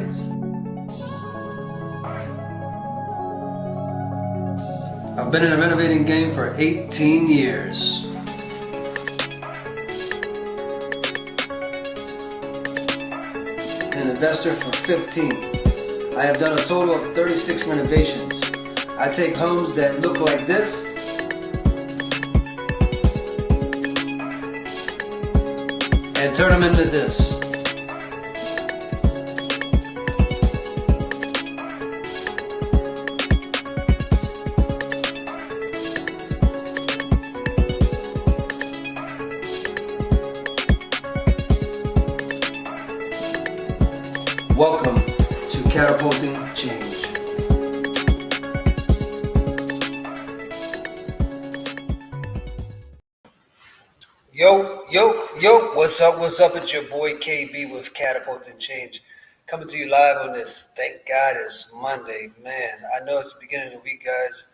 Bryant. I've been in the renovating game for 18 years. An investor for 15. I have done a total of 36 renovations. I take homes that look like this and turn them into this. Welcome to Catapulting Change. Yo, what's up? It's your boy KB with Catapulting Change. Coming to you live on this, thank God it's Monday. Man, I know it's the beginning of the week, guys.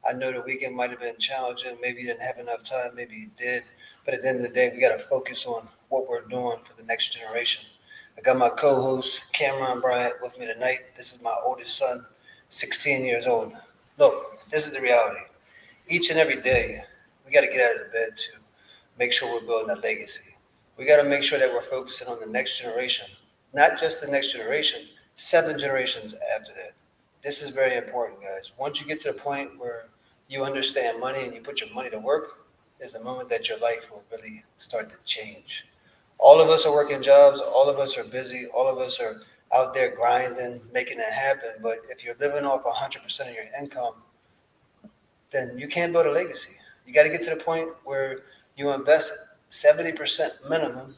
I know the weekend might have been challenging. Maybe you didn't have enough time, maybe you did. But at the end of the day, we got to focus on what we're doing for the next generation. I got my co-host, KB Bryant, with me tonight. This is my oldest son, 16 years old. Look, this is the reality. Each and every day, we got to get out of the bed to make sure we're building a legacy. We got to make sure that we're focusing on the next generation, not just the next generation, 7 generations after that. This is very important, guys. Once you get to the point where you understand money and you put your money to work, is the moment that your life will really start to change. All of us are working jobs. All of us are busy. All of us are out there grinding, making it happen. But if you're living off 100% of your income, then you can't build a legacy. You got to get to the point where you invest 70% minimum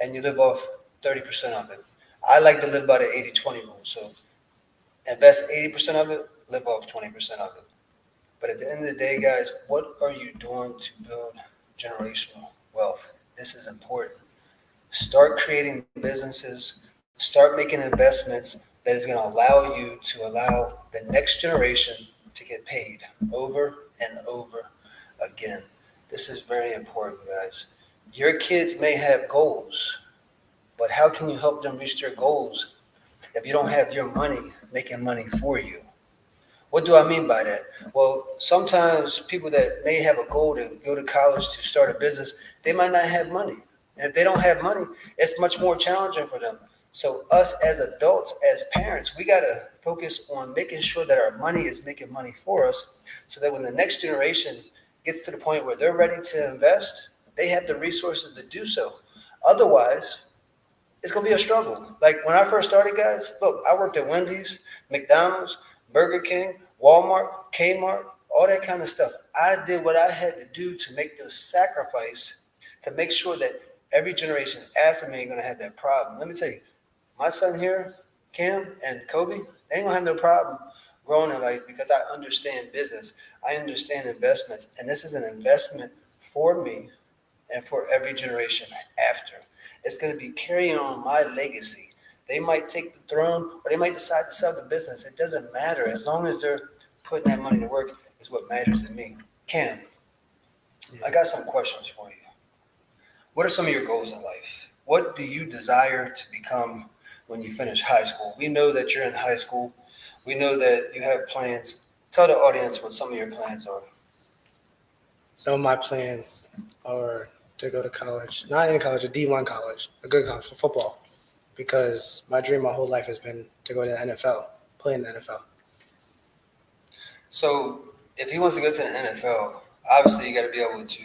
and you live off 30% of it. I like to live by the 80-20 rule. So invest 80% of it, live off 20% of it. But at the end of the day, guys, what are you doing to build generational wealth? This is important. Start creating businesses, start making investments that is going to allow you to allow the next generation to get paid over and over again. This is very important, guys. Your kids may have goals, but how can you help them reach their goals if you don't have your money making money for you? What do I mean by that? Well, sometimes people that may have a goal to go to college to start a business, they might not have money. And if they don't have money, it's much more challenging for them. So us as adults, as parents, we got to focus on making sure that our money is making money for us so that when the next generation gets to the point where they're ready to invest, they have the resources to do so. Otherwise, it's going to be a struggle. Like when I first started, guys, look, I worked at Wendy's, McDonald's, Burger King, Walmart, Kmart, all that kind of stuff. I did what I had to do to make the sacrifice to make sure that every generation after me ain't going to have that problem. Let me tell you, my son here, Cam and Kobe, they ain't going to have no problem growing in life because I understand business. I understand investments. And this is an investment for me and for every generation after. It's going to be carrying on my legacy. They might take the throne or they might decide to sell the business. It doesn't matter. As long as they're putting that money to work is what matters to me. Cam, I got some questions for you. What are some of your goals in life? What do you desire to become when you finish high school? We know that you're in high school. We know that you have plans. Tell the audience what some of your plans are. Some of my plans are to go to college, not any college, a D1 college, a good college for football, because my dream my whole life has been to go to the NFL, play in the NFL. So if he wants to go to the NFL, obviously you got to be able to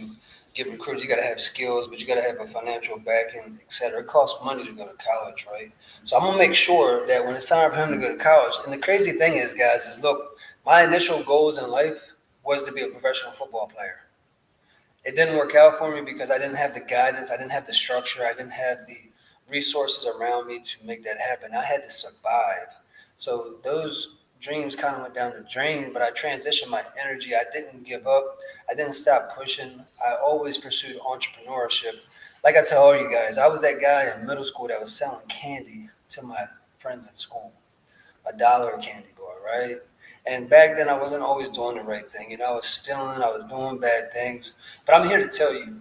get recruited. You got to have skills, but you got to have a financial backing, et cetera. It costs money to go to college, right? So I'm going to make sure that when it's time for him to go to college, and the crazy thing is, guys, is look, my initial goals in life was to be a professional football player. It didn't work out for me because I didn't have the guidance. I didn't have the structure. I didn't have the resources around me to make that happen. I had to survive. So those dreams kind of went down the drain, but I transitioned my energy. I didn't give up. I didn't stop pushing. I always pursued entrepreneurship. Like I tell all you guys, I was that guy in middle school that was selling candy to my friends in school. $1 a candy bar, right? And back then I wasn't always doing the right thing. I was stealing, I was doing bad things. But I'm here to tell you,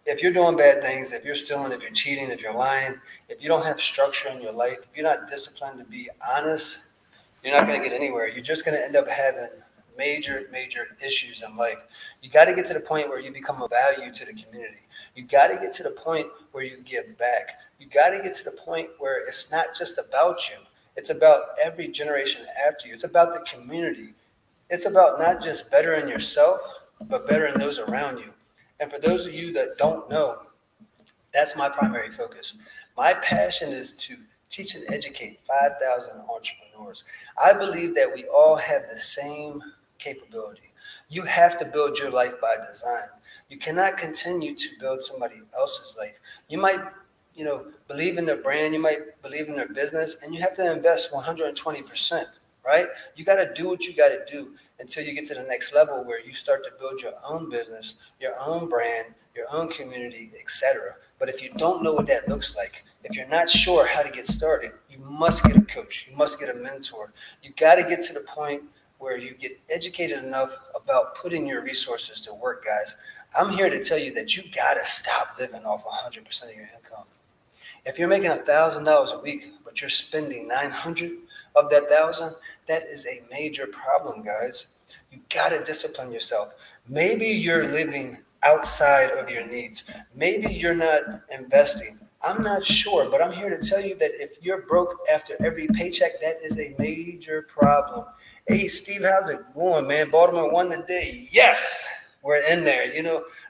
if you're doing bad things, if you're stealing, if you're cheating, if you're lying, if you don't have structure in your life, if you're not disciplined to be honest, you're not going to get anywhere. You're just going to end up having major, major issues in life. You got to get to the point where you become a value to the community. You got to get to the point where you give back. You got to get to the point where it's not just about you. It's about every generation after you. It's about the community. It's about not just bettering yourself, but bettering those around you. And for those of you that don't know, that's my primary focus. My passion is to teach and educate 5,000 entrepreneurs. I believe that we all have the same capability. You have to build your life by design. You cannot continue to build somebody else's life. You might, believe in their brand, you might believe in their business, and you have to invest 120%, right? You got to do what you got to do until you get to the next level where you start to build your own business, your own brand, your own community, etc. But if you don't know what that looks like, if you're not sure how to get started, you must get a coach. You must get a mentor. You got to get to the point where you get educated enough about putting your resources to work, guys. I'm here to tell you that you got to stop living off 100% of your income. If you're making $1,000 a week, but you're spending 900 of that 1,000, that is a major problem, guys. You got to discipline yourself. Maybe you're living outside of your needs. Maybe you're not investing. I'm not sure, but I'm here to tell you that if you're broke after every paycheck, that is a major problem. Hey, Steve, how's it going, man? Baltimore won today. Yes, we're in there.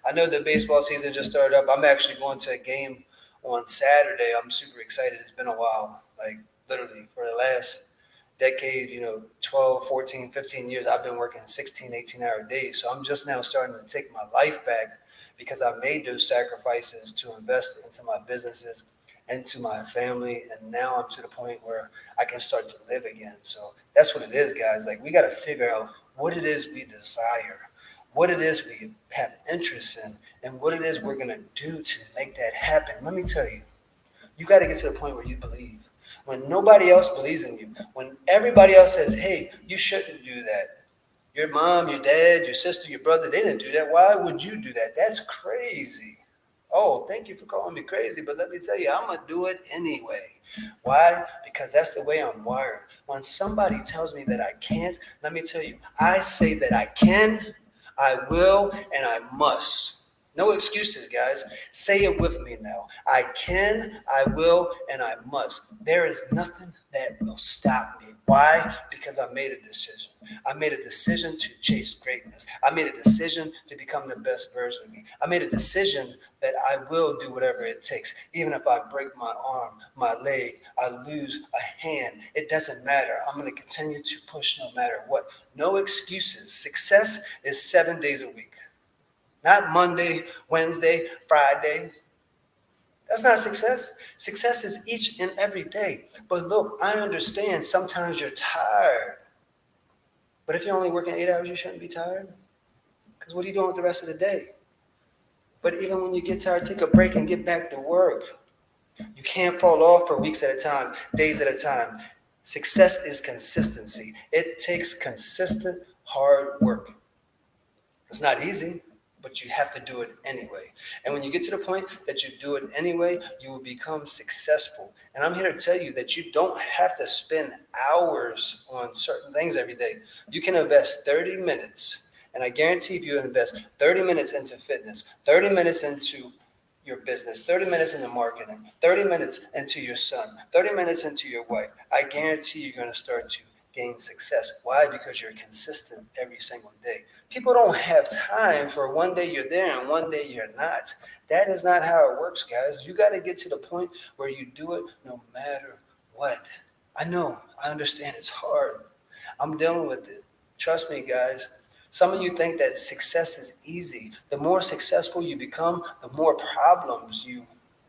I know the baseball season just started up. I'm actually going to a game on Saturday. I'm super excited. It's been a while, like literally for the last decade, 12, 14, 15 years, I've been working 16, 18-hour days. So I'm just now starting to take my life back because I made those sacrifices to invest into my businesses, into my family. And now I'm to the point where I can start to live again. So that's what it is, guys. Like, we got to figure out what it is we desire, what it is we have interest in, and what it is we're going to do to make that happen. Let me tell you, you got to get to the point where you believe. When nobody else believes in you, when everybody else says, hey, you shouldn't do that. Your mom, your dad, your sister, your brother, they didn't do that. Why would you do that? That's crazy. Oh, thank you for calling me crazy, but let me tell you, I'm going to do it anyway. Why? Because that's the way I'm wired. When somebody tells me that I can't, let me tell you, I say that I can, I will, and I must. No excuses, guys. Say it with me now. I can, I will, and I must. There is nothing that will stop me. Why? Because I made a decision. I made a decision to chase greatness. I made a decision to become the best version of me. I made a decision that I will do whatever it takes. Even if I break my arm, my leg, I lose a hand, it doesn't matter. I'm going to continue to push no matter what. No excuses. Success is 7 days a week. Not Monday, Wednesday, Friday. That's not success. Success is each and every day. But look, I understand sometimes you're tired. But if you're only working 8 hours, you shouldn't be tired. Because what are you doing with the rest of the day? But even when you get tired, take a break and get back to work. You can't fall off for weeks at a time, days at a time. Success is consistency. It takes consistent, hard work. It's not easy, but you have to do it anyway. And when you get to the point that you do it anyway, you will become successful. And I'm here to tell you that you don't have to spend hours on certain things every day. You can invest 30 minutes, and I guarantee if you invest 30 minutes into fitness, 30 minutes into your business, 30 minutes into marketing, 30 minutes into your son, 30 minutes into your wife, I guarantee you're going to start to gain success. Why? Because you're consistent every single day. People don't have time for one day you're there and one day you're not. That is not how it works, guys. You got to get to the point where you do it no matter what. I know, I understand it's hard. I'm dealing with it. Trust me, guys. Some of you think that success is easy. The more successful you become, the more problems you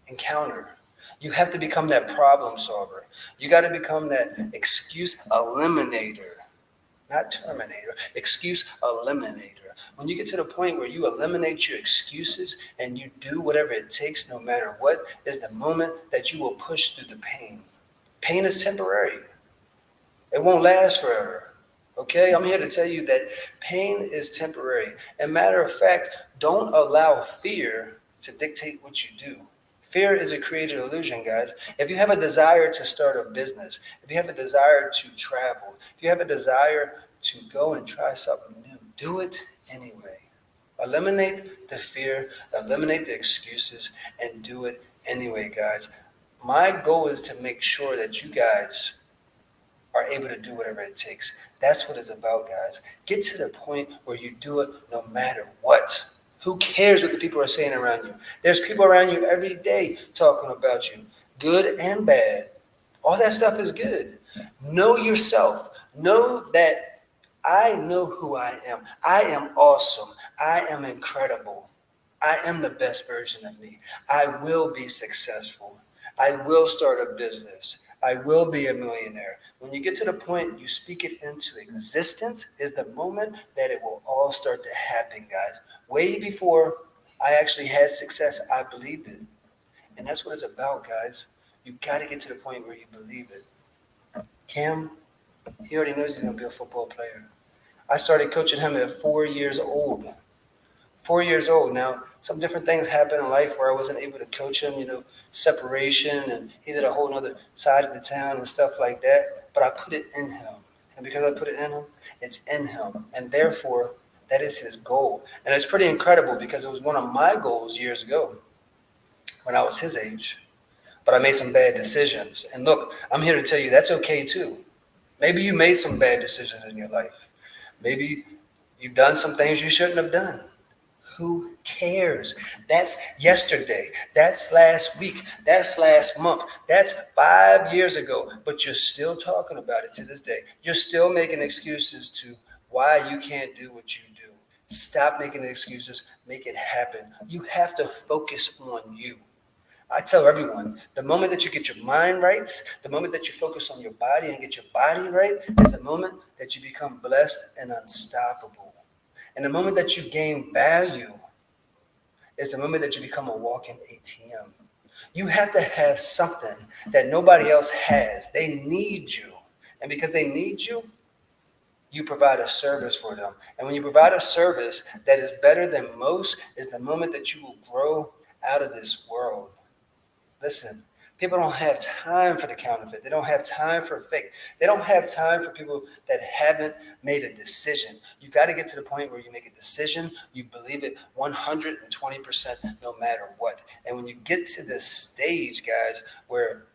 encounter. You have to become that problem solver. You got to become that excuse eliminator, not terminator, excuse eliminator. When you get to the point where you eliminate your excuses and you do whatever it takes, no matter what, is the moment that you will push through the pain. Pain is temporary. It won't last forever. Okay, I'm here to tell you that pain is temporary. And matter of fact, don't allow fear to dictate what you do. Fear is a created illusion, guys. If you have a desire to start a business, if you have a desire to travel, if you have a desire to go and try something new, do it anyway. Eliminate the fear, eliminate the excuses, and do it anyway, guys. My goal is to make sure that you guys are able to do whatever it takes. That's what it's about, guys. Get to the point where you do it no matter what. Who cares what the people are saying around you? There's people around you every day talking about you, good and bad. All that stuff is good. Know yourself. Know that I know who I am. I am awesome. I am incredible. I am the best version of me. I will be successful. I will start a business. I will be a millionaire. When you get to the point you speak it into existence is the moment that it will all start to happen, guys. Way before I actually had success, I believed it. And that's what it's about, guys. You got to get to the point where you believe it. Cam, he already knows he's going to be a football player. I started coaching him at 4 years old. 4 years old. Now, some different things happened in life where I wasn't able to coach him, separation, and he's at a whole other side of the town and stuff like that. But I put it in him. And because I put it in him, it's in him. And therefore, that is his goal. And it's pretty incredible because it was one of my goals years ago when I was his age. But I made some bad decisions. And look, I'm here to tell you that's okay too. Maybe you made some bad decisions in your life. Maybe you've done some things you shouldn't have done. Who cares? That's yesterday. That's last week. That's last month. That's 5 years ago. But you're still talking about it to this day. You're still making excuses to why you can't do what you do. Stop making excuses. Make it happen. You have to focus on you. I tell everyone, the moment that you get your mind right, the moment that you focus on your body and get your body right, is the moment that you become blessed and unstoppable. And the moment that you gain value is the moment that you become a walking ATM. You have to have something that nobody else has. They need you. And because they need you, you provide a service for them. And when you provide a service that is better than most, is the moment that you will grow out of this world. Listen, people don't have time for the counterfeit. They don't have time for fake. They don't have time for people that haven't made a decision. You got to get to the point where you make a decision, you believe it 120% no matter what. And when you get to this stage, guys, where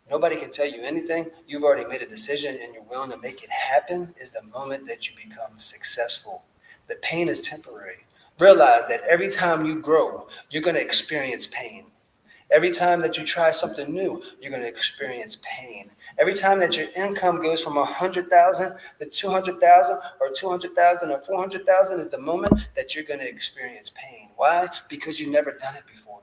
nobody can tell you anything, you've already made a decision and you're willing to make it happen, is the moment that you become successful. The pain is temporary. Realize that every time you grow, you're going to experience pain. Every time that you try something new, you're going to experience pain. Every time that your income goes from 100,000 to 200,000 or 200,000 or 400,000 is the moment that you're going to experience pain. Why? Because you've never done it before.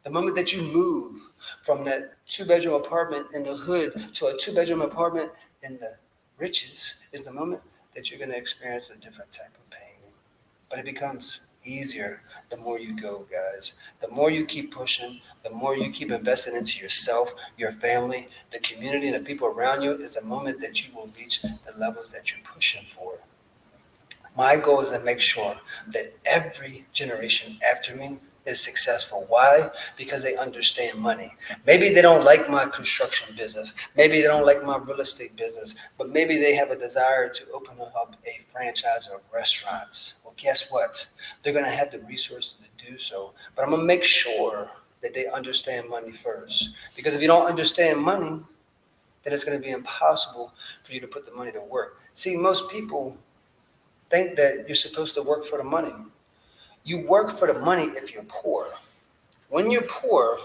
The moment that you move from that 2-bedroom apartment in the hood to a 2-bedroom apartment in the riches is the moment that you're going to experience a different type of pain. But it becomes easier the more you go, guys. The more you keep pushing, the more you keep investing into yourself, your family, the community, and the people around you is the moment that you will reach the levels that you're pushing for. My goal is to make sure that every generation after me is successful. Why? Because they understand money. Maybe they don't like my construction business. Maybe they don't like my real estate business. But maybe they have a desire to open up a franchise of restaurants. Well, guess what? They're going to have the resources to do so. But I'm going to make sure that they understand money first. Because if you don't understand money, then it's going to be impossible for you to put the money to work. See, most people think that you're supposed to work for the money. You work for the money if you're poor. When you're poor,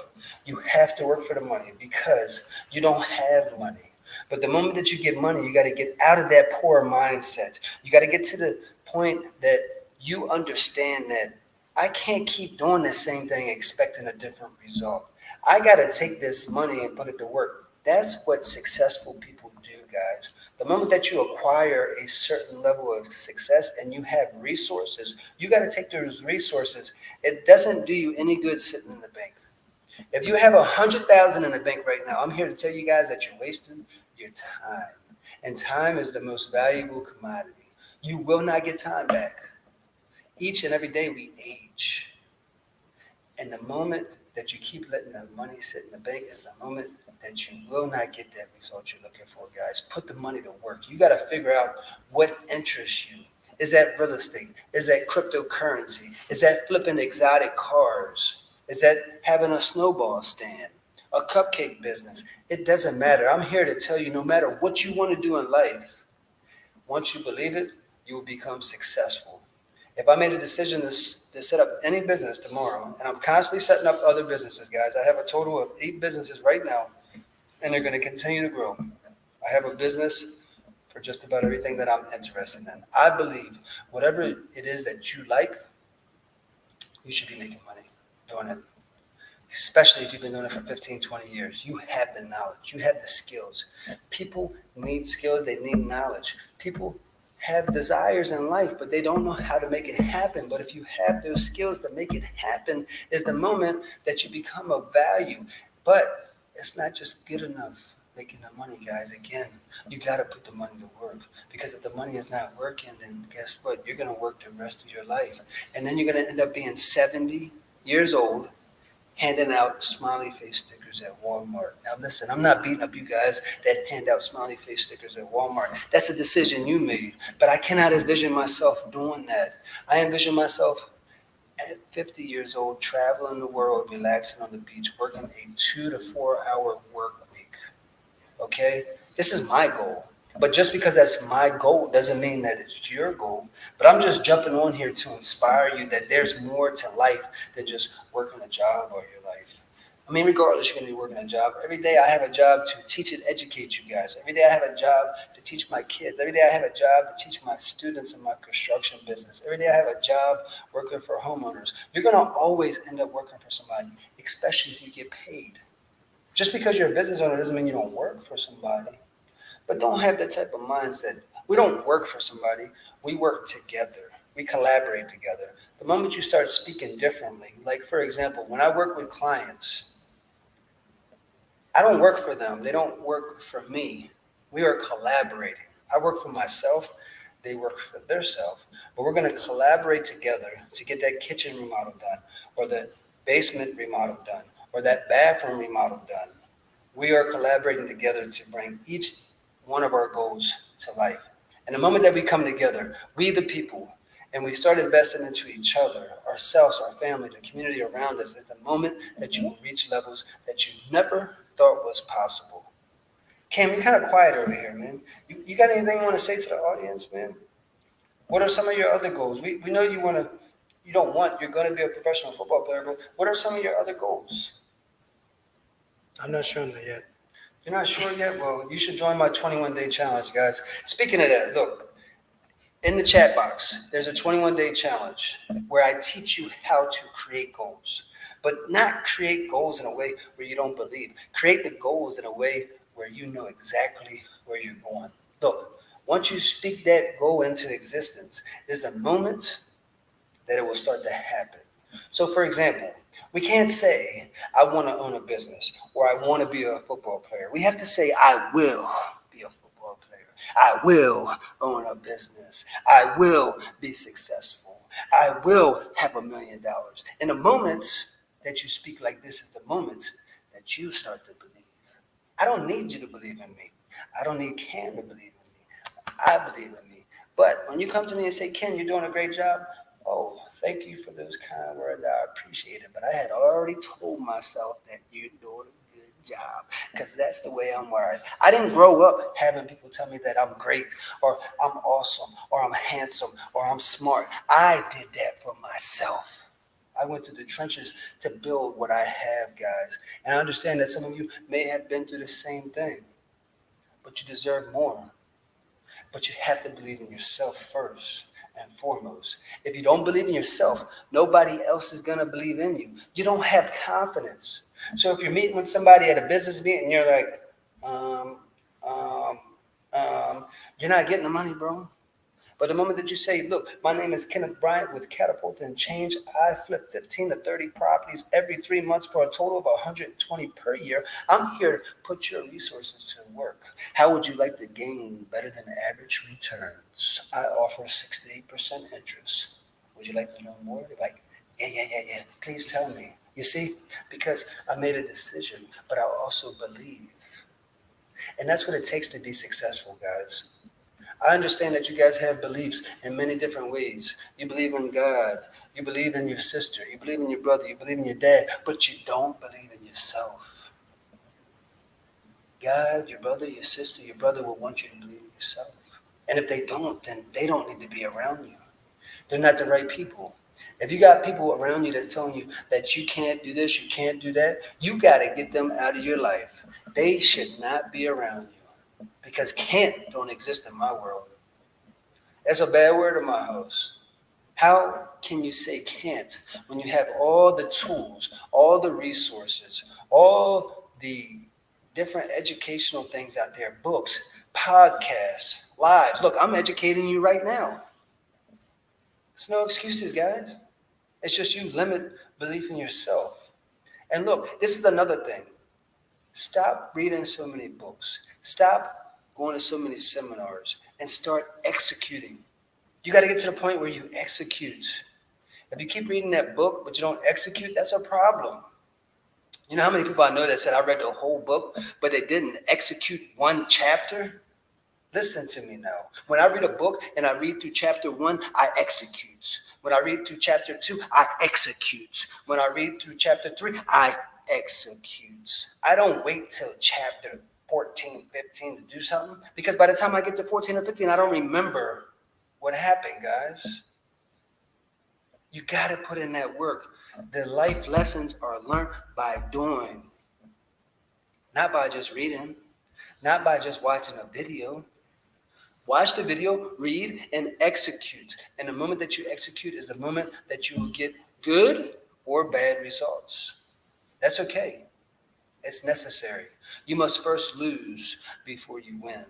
you have to work for the money because you don't have money. But the moment that you get money, you got to get out of that poor mindset. You got to get to the point that you understand that I can't keep doing the same thing expecting a different result. I got to take this money and put it to work. That's what successful people do, guys. The moment that you acquire a certain level of success and you have resources, you got to take those resources. It doesn't do you any good sitting in the bank. If you have 100,000 in the bank right now, I'm here to tell you guys that you're wasting your time. And time is the most valuable commodity. You will not get time back. Each and every day we age. And the moment that you keep letting the money sit in the bank is the moment that you will not get that result you're looking for, guys. Put the money to work. You got to figure out what interests you. Is that real estate? Is that cryptocurrency? Is that flipping exotic cars? Is that having a snowball stand? A cupcake business? It doesn't matter. I'm here to tell you, no matter what you want to do in life, once you believe it, you will become successful. If I made a decision to set up any business tomorrow, and I'm constantly setting up other businesses, guys. I have a total of 8 businesses right now, and they're going to continue to grow. I have a business for just about everything that I'm interested in. I believe whatever it is that you like, you should be making money doing it. Especially if you've been doing it for 15, 20 years. You have the knowledge. You have the skills. People need skills. They need knowledge. People have desires in life, but they don't know how to make it happen. But if you have those skills to make it happen, is the moment that you become of value. But it's not just good enough making the money, guys. Again, you got to put the money to work, because if the money is not working, then guess what? You're going to work the rest of your life. And then you're going to end up being 70 years old, handing out smiley face stickers at Walmart. Now listen, I'm not beating up you guys that hand out smiley face stickers at Walmart. That's a decision you made. But I cannot envision myself doing that. I envision myself at 50 years old, traveling the world, relaxing on the beach, working a 2 to 4 hour work week. Okay? This is my goal. But just because that's my goal doesn't mean that it's your goal. But I'm just jumping on here to inspire you that there's more to life than just working a job all your life. I mean, regardless, you're going to be working a job. Every day I have a job to teach and educate you guys. Every day I have a job to teach my kids. Every day I have a job to teach my students in my construction business. Every day I have a job working for homeowners. You're going to always end up working for somebody, especially if you get paid. Just because you're a business owner doesn't mean you don't work for somebody. But don't have that type of mindset. We don't work for somebody. We work together. We collaborate together. The moment you start speaking differently, like for example, when I work with clients, I don't work for them. They don't work for me. We are collaborating. I work for myself. They work for themselves. But we're going to collaborate together to get that kitchen remodel done, or the basement remodel done, or that bathroom remodel done. We are collaborating together to bring each one of our goals to life. And the moment that we come together, we the people, and we start investing into each other, ourselves, our family, the community around us, is the moment that you will reach levels that you never thought was possible. Cam, you're kind of quiet over here, man. You got anything you want to say to the audience, man? What are some of your other goals? We know you're going to be a professional football player, but what are some of your other goals? I'm not sure on that yet. You're not sure yet? Well, you should join my 21-day challenge, guys. Speaking of that, look, in the chat box, there's a 21-day challenge where I teach you how to create goals, but not create goals in a way where you don't believe. Create the goals in a way where you know exactly where you're going. Look, once you speak that goal into existence, is the moment that it will start to happen. So, for example, we can't say, I want to own a business or I want to be a football player. We have to say, I will be a football player. I will own a business. I will be successful. I will have $1 million. And the moment that you speak like this is the moment that you start to believe. I don't need you to believe in me. I don't need Ken to believe in me. I believe in me. But when you come to me and say, Ken, you're doing a great job, oh, thank you for those kind words. I appreciate it. But I had already told myself that you're doing a good job, because that's the way I'm wired. I didn't grow up having people tell me that I'm great or I'm awesome or I'm handsome or I'm smart. I did that for myself. I went through the trenches to build what I have, guys. And I understand that some of you may have been through the same thing, but you deserve more. But you have to believe in yourself first and foremost. If you don't believe in yourself, nobody else is going to believe in you. You don't have confidence. So if you're meeting with somebody at a business meeting, you're like, you're not getting the money, bro. But the moment that you say, look, my name is Kenneth Bryant with Catapult and Change. I flip 15 to 30 properties every 3 months for a total of 120 per year. I'm here to put your resources to work. How would you like to gain better than average returns? I offer 6 to 8% interest. Would you like to know more? They're like, yeah. Please tell me. You see, because I made a decision, but I also believe. And that's what it takes to be successful, guys. I understand that you guys have beliefs in many different ways. You believe in God, you believe in your sister, you believe in your brother, you believe in your dad, but you don't believe in yourself. God, your brother, your sister, your brother will want you to believe in yourself. And if they don't, then they don't need to be around you. They're not the right people. If you got people around you that's telling you that you can't do this, you can't do that, you got to get them out of your life. They should not be around you because can't don't exist in my world. That's a bad word in my house. How can you say can't when you have all the tools, all the resources, all the different educational things out there, books, podcasts, lives? Look, I'm educating you right now. It's no excuses, guys. It's just you limit belief in yourself. And look, this is another thing. Stop reading so many books. Stop going to so many seminars and start executing. You got to get to the point where you execute. If you keep reading that book, but you don't execute, that's a problem. You know how many people I know that said, I read the whole book, but they didn't execute one chapter? Listen to me now. When I read a book and I read through chapter 1, I execute. When I read through chapter 2, I execute. When I read through chapter 3, I execute. I don't wait till chapter 14, 15 to do something, because by the time I get to 14 or 15, I don't remember what happened, guys. You got to put in that work. The life lessons are learned by doing, not by just reading, not by just watching a video. Watch the video, read, and execute. And the moment that you execute is the moment that you will get good or bad results. That's okay. It's necessary. You must first lose before you win.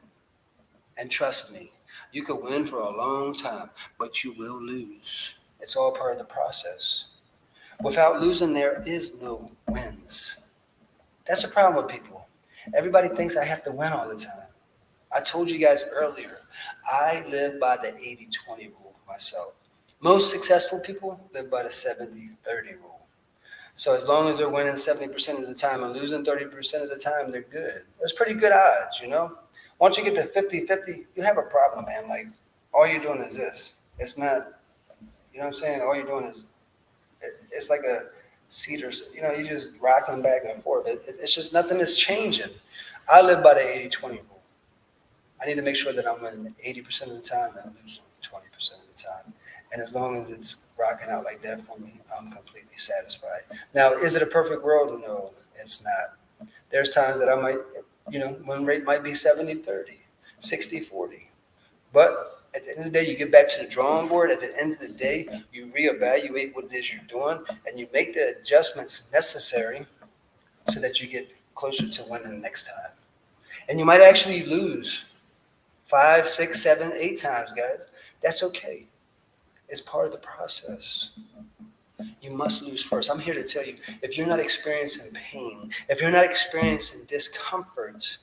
And trust me, you could win for a long time, but you will lose. It's all part of the process. Without losing, there is no wins. That's the problem with people. Everybody thinks I have to win all the time. I told you guys earlier, I live by the 80-20 rule myself. Most successful people live by the 70-30 rule. So as long as they're winning 70% of the time and losing 30% of the time, they're good. That's pretty good odds, you know? Once you get to 50-50, you have a problem, man. Like, all you're doing is this. It's not, you know what I'm saying? All you're doing is, it's like a cedar, you know, you're just rocking back and forth. It's just nothing is changing. I live by the 80-20 rule. I need to make sure that I'm winning 80% of the time and I'm losing 20% of the time. And as long as it's rocking out like that for me, I'm completely satisfied. Now, is it a perfect world? No, it's not. There's times that I might, you know, win rate might be 70-30, 60-40. But at the end of the day, you get back to the drawing board. At the end of the day, you reevaluate what it is you're doing and you make the adjustments necessary so that you get closer to winning the next time. And you might actually lose 5, 6, 7, 8 times, guys. That's okay. It's part of the process. You must lose first. I'm here to tell you, if you're not experiencing pain, if you're not experiencing discomfort,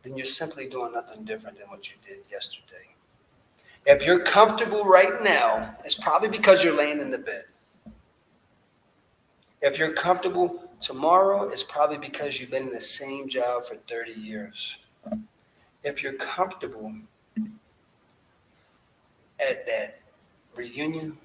then you're simply doing nothing different than what you did yesterday. If you're comfortable right now, it's probably because you're laying in the bed. If you're comfortable tomorrow, it's probably because you've been in the same job for 30 years. If you're comfortable at that reunion,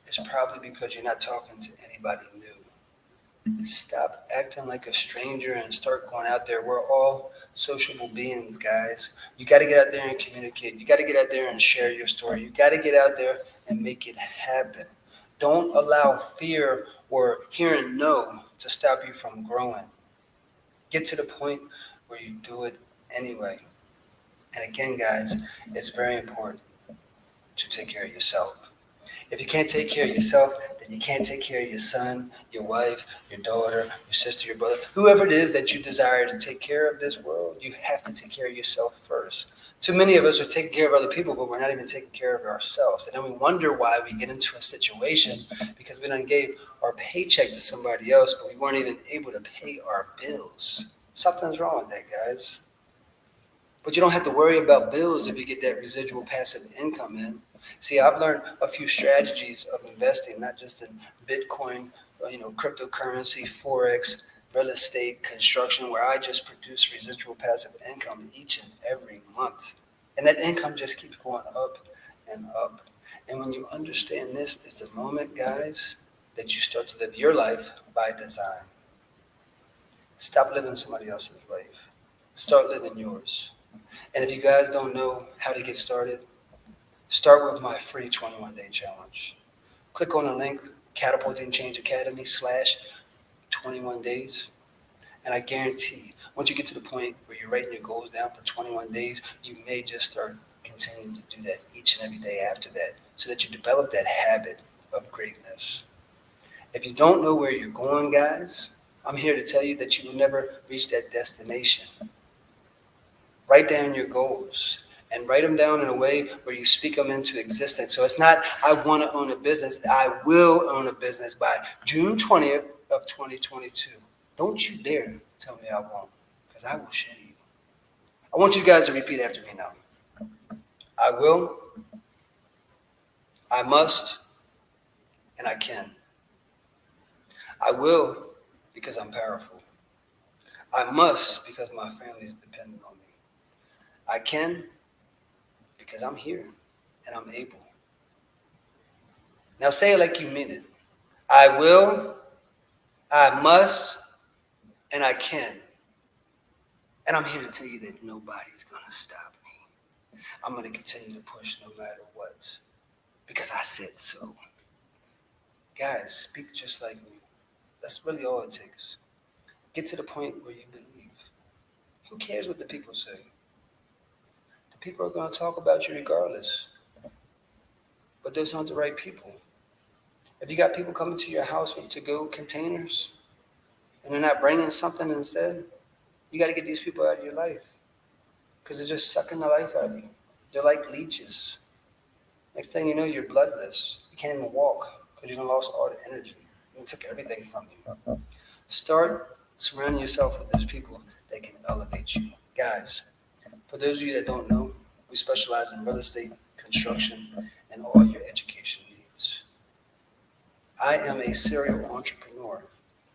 it's probably because you're not talking to anybody new. Stop acting like a stranger and start going out there. We're all sociable beings, guys. You got to get out there and communicate. You got to get out there and share your story. You got to get out there and make it happen. Don't allow fear or hearing no to stop you from growing. Get to the point where you do it anyway. And again, guys, it's very important to take care of yourself. If you can't take care of yourself, then you can't take care of your son, your wife, your daughter, your sister, your brother, whoever it is that you desire to take care of this world. You have to take care of yourself first. Too many of us are taking care of other people, but we're not even taking care of ourselves. And then we wonder why we get into a situation because we done gave our paycheck to somebody else, but we weren't even able to pay our bills. Something's wrong with that, guys. But you don't have to worry about bills if you get that residual passive income in. See, I've learned a few strategies of investing, not just in Bitcoin cryptocurrency, forex, real estate, construction, where I just produce residual passive income each and every month. And that income just keeps going up and up. And when you understand this is the moment, guys, that you start to live your life by design. Stop living somebody else's life. Start living yours. And if you guys don't know how to get started, start with my free 21-day challenge. Click on the link, Catapulting Change Academy /21 days. And I guarantee, once you get to the point where you're writing your goals down for 21 days, you may just start continuing to do that each and every day after that, so that you develop that habit of greatness. If you don't know where you're going, guys, I'm here to tell you that you will never reach that destination. Write down your goals and write them down in a way where you speak them into existence. So it's not, I want to own a business. I will own a business by June 20th of 2022. Don't you dare tell me I won't, because I will show you. I want you guys to repeat after me now. I will, I must, and I can. I will because I'm powerful. I must because my family is dependent on me. I can because I'm here and I'm able. Now say it like you mean it. I will, I must, and I can. And I'm here to tell you that nobody's going to stop me. I'm going to continue to push no matter what, because I said so. Guys, speak just like me. That's really all it takes. Get to the point where you believe. Who cares what the people say? The people are going to talk about you regardless. But those aren't the right people. If you got people coming to your house with to-go containers and they're not bringing something instead, you got to get these people out of your life, because they're just sucking the life out of you. They're like leeches. Next thing you know, you're bloodless. You can't even walk because you done lost all the energy. It took everything from you. Start surrounding yourself with those people that can elevate you. Guys, for those of you that don't know, we specialize in real estate, construction, and all your education needs. I am a serial entrepreneur.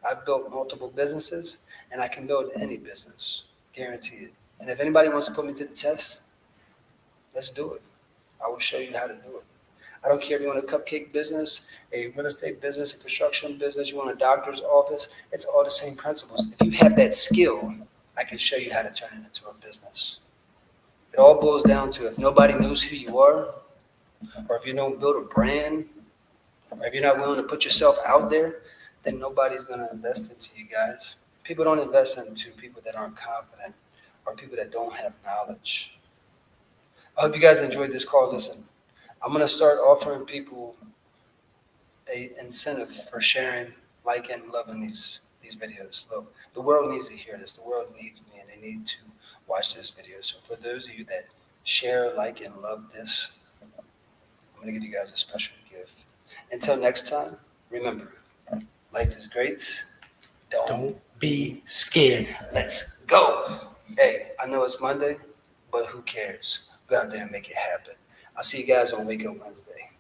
I've built multiple businesses, and I can build any business, guaranteed. And if anybody wants to put me to the test, let's do it. I will show you how to do it. I don't care if you want a cupcake business, a real estate business, a construction business, you want a doctor's office. It's all the same principles. If you have that skill, I can show you how to turn it into a business. It all boils down to, if nobody knows who you are, or if you don't build a brand, or if you're not willing to put yourself out there, then nobody's going to invest into you guys. People don't invest into people that aren't confident or people that don't have knowledge. I hope you guys enjoyed this call. Listen, I'm going to start offering people an incentive for sharing, liking, loving these videos. Look, the world needs to hear this. The world needs me, and they need to watch this video. So for those of you that share, like, and love this, I'm going to give you guys a special gift. Until next time, remember, life is great. Don't be scared. Let's go. Hey, I know it's Monday, but who cares? Go out there and make it happen. I'll see you guys on Wake Up Wednesday.